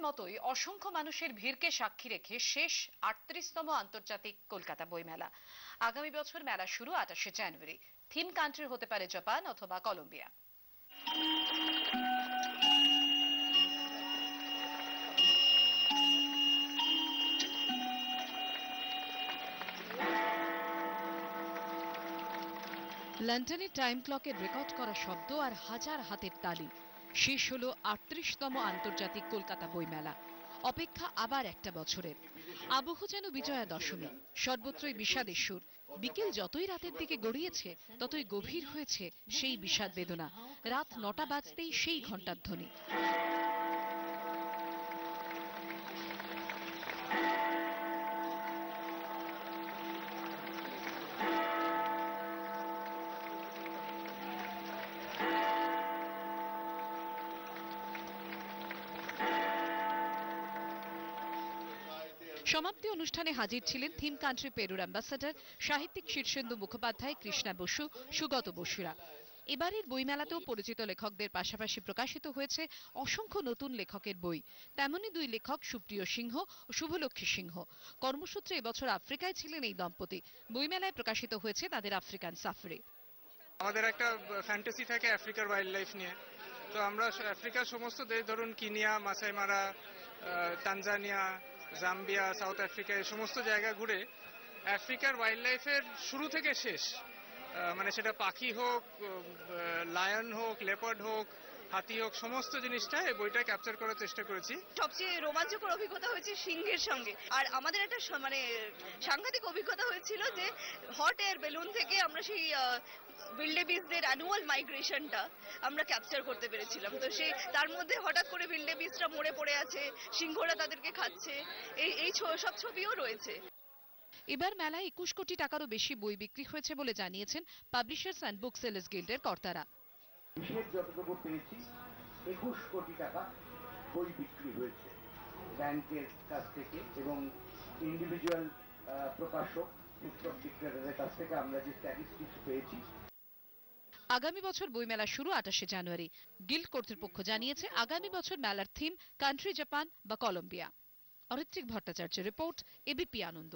মতোই অসংখ্য মানুষের ভিড়কে সাক্ষী রেখে শেষ ৩৮তম আন্তর্জাতিক কলকাতা বইমেলা। আগামী বছর মেলা শুরু ২৮শে জানুয়ারি। থিম কান্ট্রি হতে পারে জাপান অথবা কলম্বিয়া। লন্ডনের টাইম ক্লকের রেকর্ড করা শব্দ আর হাজার হাতের তালি। শেষ হলো ৩৮তম আন্তর্জাতিক কলকাতা বইমেলা। অপেক্ষা আবার একটা বছরের। আবহ যেন বিজয়া দশমী, সর্বত্রই বিষাদের সুর। বিকেল যতই রাতের দিকে গড়িয়েছে ততই গভীর হয়েছে সেই বিষাদ বেদনা। রাত ৯টা বাজতেই সেই ঘণ্টার ধ্বনি। সমাপ্তি অনুষ্ঠানে হাজির ছিলেন থিম কান্ট্রি পেরুর অ্যাম্বাসাডর সাহিত্যিক শীর্ষেন্দু মুখোপাধ্যায়, কৃষ্ণা বসু, সুগত বসুরা। এবারের বইমেলাতেও পরিচিত লেখকদের পাশাপাশি প্রকাশিত হয়েছে অসংখ্য নতুন লেখকের বই। তেমনি দুই লেখক সুপ্রিয় সিংহ ও শুভলক্ষ্মী সিংহ। কর্মসূত্রে এবছর আফ্রিকায় ছিলেন এই দম্পতি। বইমেলায় প্রকাশিত হয়েছে তাদের আফ্রিকান সাফারি। আমাদের একটা ফ্যান্টাসি থাকে আফ্রিকার ওয়াইল্ড লাইফ নিয়ে। তো আমরা আফ্রিকার সমস্ত দেশ, ধরুন কিনিয়া, মাসাই মারা, তানজানিয়া, জাম্বিয়া, সাউথ আফ্রিকা, এই সমস্ত জায়গা ঘুরে আফ্রিকার ওয়াইল্ড লাইফের শুরু থেকে শেষ, মানে সেটা পাখি হোক, লায়ন হোক, লেপার্ড হোক, হাতি হোক, সমস্ত জিনিসটা এই বইটা ক্যাপচার করার চেষ্টা করেছি। সবচেয়ে রোমাঞ্চকর অভিজ্ঞতা হয়েছে সিংহের সঙ্গে। আর আমাদের একটা মানে সাংঘাতিক অভিজ্ঞতা হয়েছিল যে হট এয়ার বেলুন থেকে আমরা সেই উইল্ডেবিস্টদের অ্যানুয়াল মাইগ্রেশনটা আমরা ক্যাপচার করতে পেরেছিলাম। তো সেই তার মধ্যে হঠাৎ করে উইল্ডেবিস্টরা মরে পড়ে আছে, সিংহরা তাদেরকে খাচ্ছে, এই সব ছবিও রয়েছে। এবার মেলায় ২১ কোটি টাকারও বেশি বই বিক্রি হয়েছে বলে জানিয়েছেন পাবলিশার্স অ্যান্ড বুক সেলার্স গিল্ডের কর্তারা। বিশেষ যতটুকু পেয়েছি ২১ কোটি টাকা বই বিক্রি হয়েছে ব্যাংকের কাছ থেকে এবং ইন্ডিভিজুয়াল প্রকাশক, পুস্তক বিক্রেতাদের কাছ থেকে আমরা যে স্ট্যাটিস্টিক্স পেয়েছি। আগামী বছর বইমেলা শুরু ২৮শে জানুয়ারি। গিল্ড কর্তৃপক্ষ জানিয়েছে আগামী বছর মেলার থিম কান্ট্রি জাপান বা কলম্বিয়া। অরিত্রিক ভট্টাচার্যের রিপোর্ট, এবিপি আনন্দ।